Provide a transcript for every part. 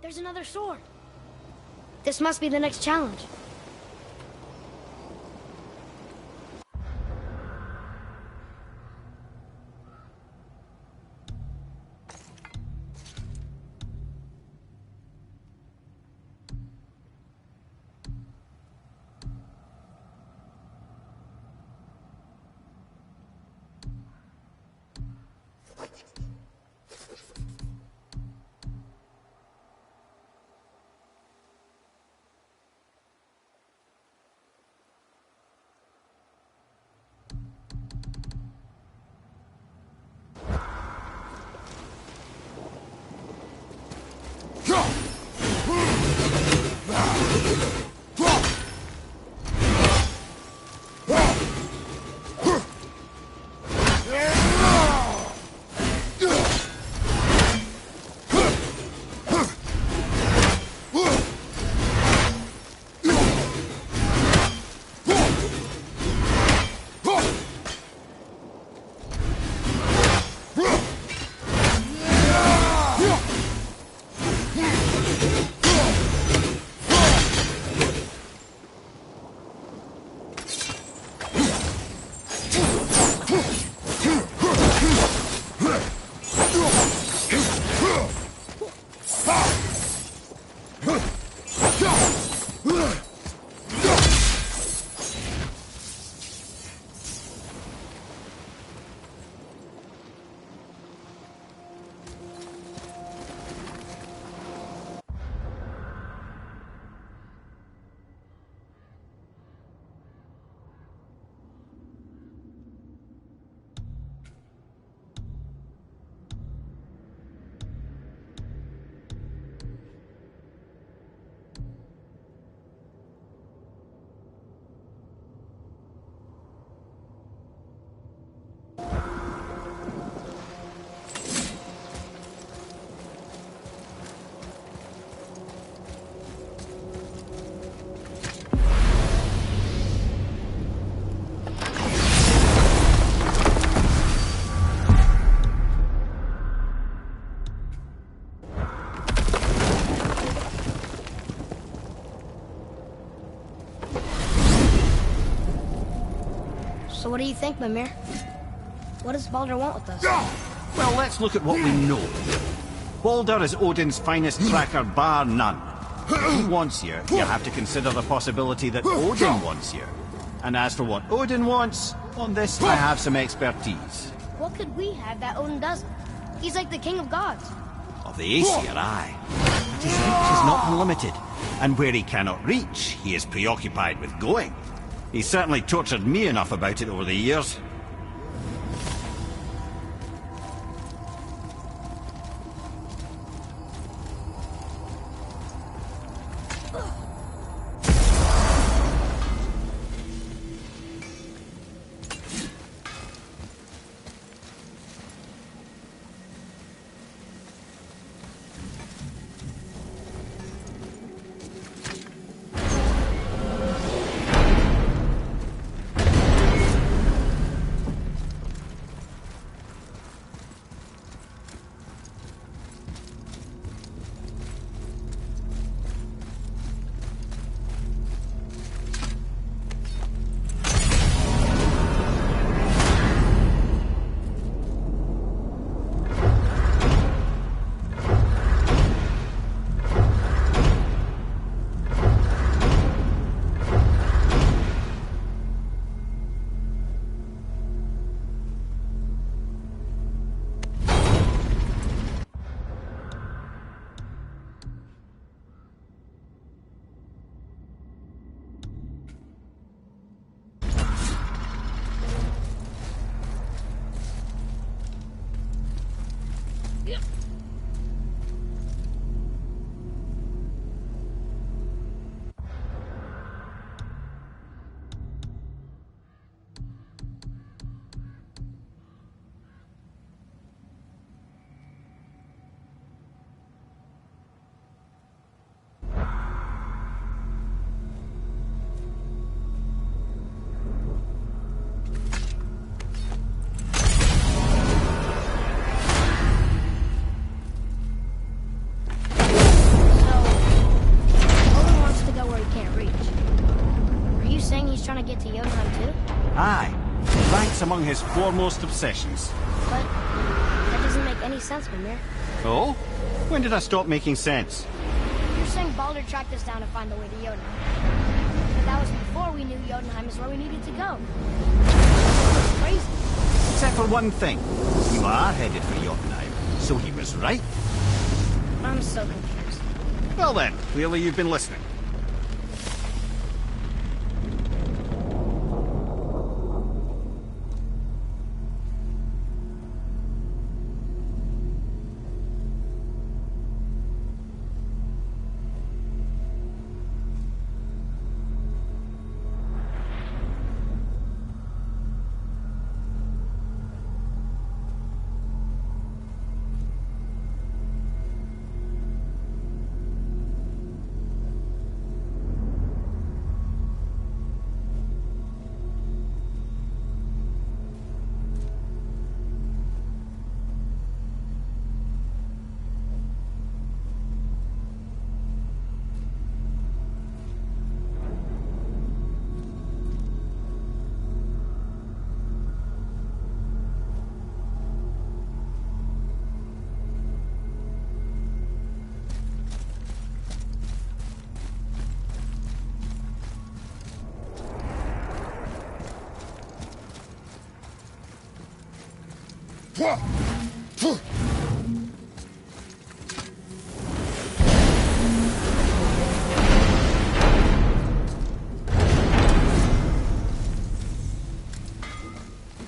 There's another sword. This must be the next challenge. So what do you think, Mimir? What does Baldur want with us? Well, let's look at what we know. Baldur is Odin's finest tracker, bar none. If he wants you, you have to consider the possibility that Odin wants you. And as for what Odin wants, on this I have some expertise. What could we have that Odin doesn't? He's like the king of gods. Of the Aesir, aye. But his reach is not unlimited, and where he cannot reach, he is preoccupied with going. He's certainly tortured me enough about it over the years. It's among his foremost obsessions. But that doesn't make any sense, Mimir. Oh? When did I stop making sense? You're saying Baldur tracked us down to find the way to Jotunheim. But that was before we knew Jotunheim is where we needed to go. That's crazy. Except for one thing. You are headed for Jotunheim, so he was right. I'm so confused. Well then, clearly you've been listening.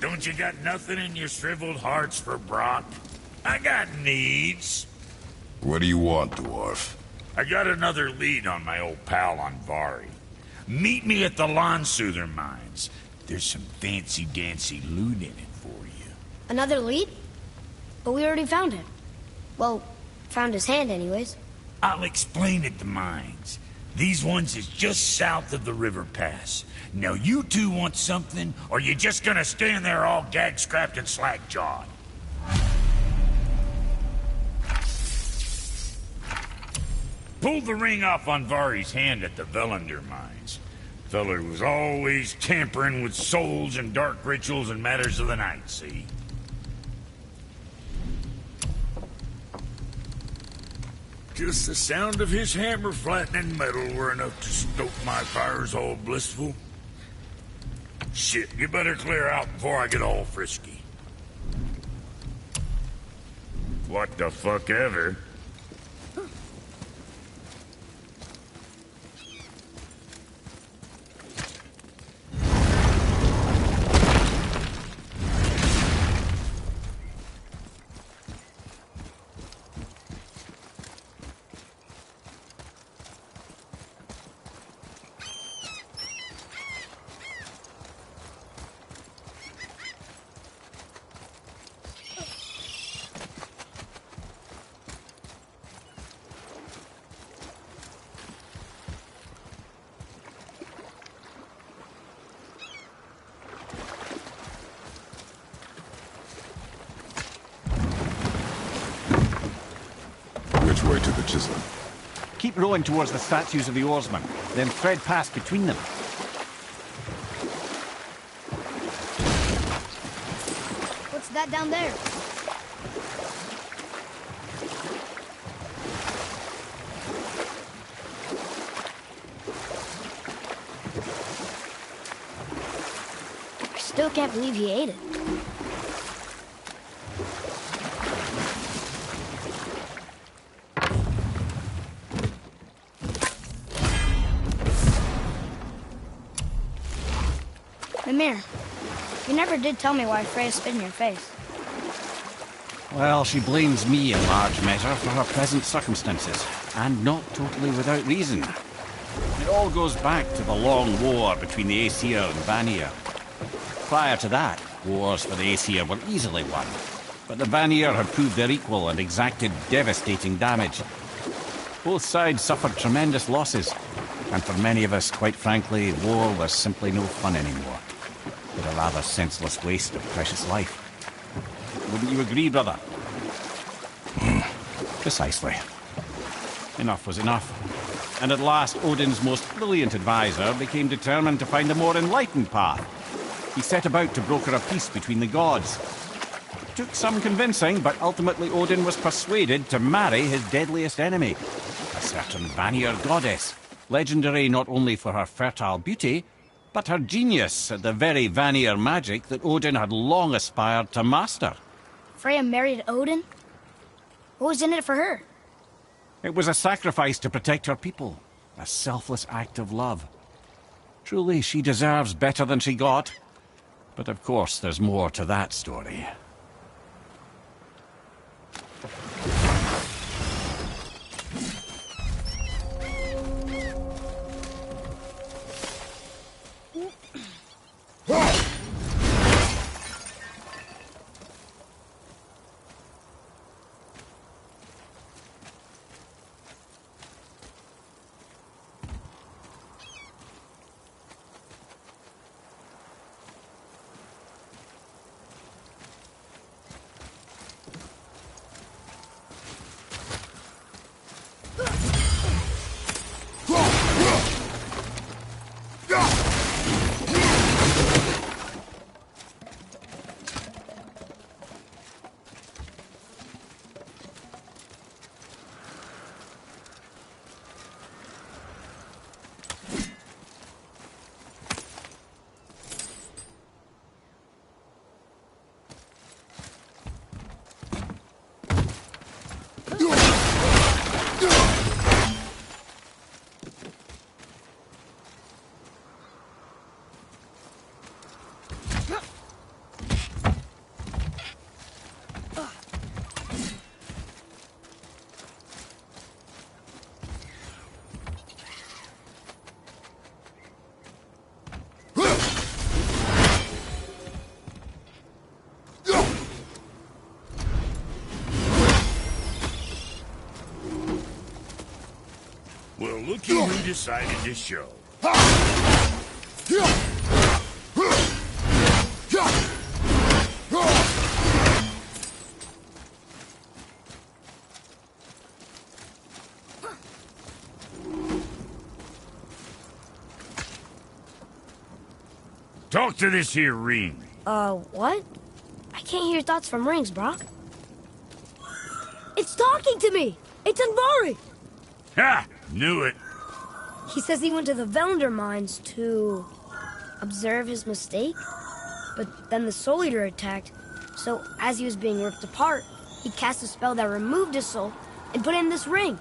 Don't you got nothing in your shriveled hearts for Brock? I got needs. What do you want, dwarf? I got another lead on my old pal Andvari. Meet me at the Landsuther mines. There's some fancy-dancy loot in it for you. Another lead? But we already found him. Well, found his hand anyways. I'll explain at the mines. These ones is just south of the river pass. Now you two want something, or you just gonna stand there all gag-scrapped and slack-jawed? Pulled the ring off Andvari's hand at the Velander mines. Feller was always tampering with souls and dark rituals and matters of the night, see? Just the sound of his hammer flattening metal were enough to stoke my fires all blissful. Shit, you better clear out before I get all frisky. What the fuck ever? Which way to the Chisholm? Keep rowing towards the statues of the oarsmen, then thread past between them. What's that down there? I still can't believe he ate it. Mimir, you never did tell me why Freya spit in your face. Well, she blames me in large measure for her present circumstances, and not totally without reason. It all goes back to the long war between the Aesir and Vanir. Prior to that, wars for the Aesir were easily won, but the Vanir had proved their equal and exacted devastating damage. Both sides suffered tremendous losses, and for many of us, quite frankly, war was simply no fun anymore. But a rather senseless waste of precious life. Wouldn't you agree, brother? Precisely. Enough was enough. And at last, Odin's most brilliant advisor became determined to find a more enlightened path. He set about to broker a peace between the gods. It took some convincing, but ultimately Odin was persuaded to marry his deadliest enemy, a certain Vanir goddess, legendary not only for her fertile beauty, but her genius at the very Vanir magic that Odin had long aspired to master. Freya married Odin? What was in it for her? It was a sacrifice to protect her people, a selfless act of love. Truly, she deserves better than she got. But of course, there's more to that story. Well, looky who decided to show. Talk to this here ring. What? I can't hear thoughts from rings, Brock. It's talking to me! It's Andvari! Ha! Knew it. He says he went to the Velnder mines to observe his mistake, but then the Soul Eater attacked, so as he was being ripped apart, he cast a spell that removed his soul and put it in this ring.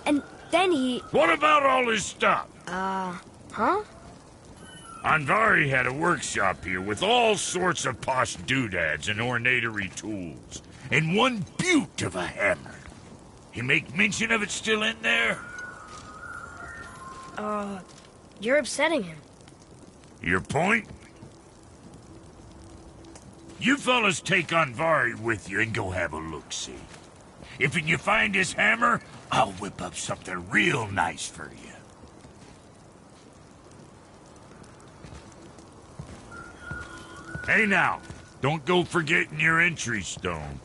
And then he... What about all his stuff? Huh? Andvari had a workshop here with all sorts of posh doodads and ornatory tools, and one beaut of a hammer. You make mention of it still in there? You're upsetting him. Your point? You fellas take Andvari with you and go have a look-see. If you find his hammer, I'll whip up something real nice for you. Hey now, don't go forgetting your entry stone.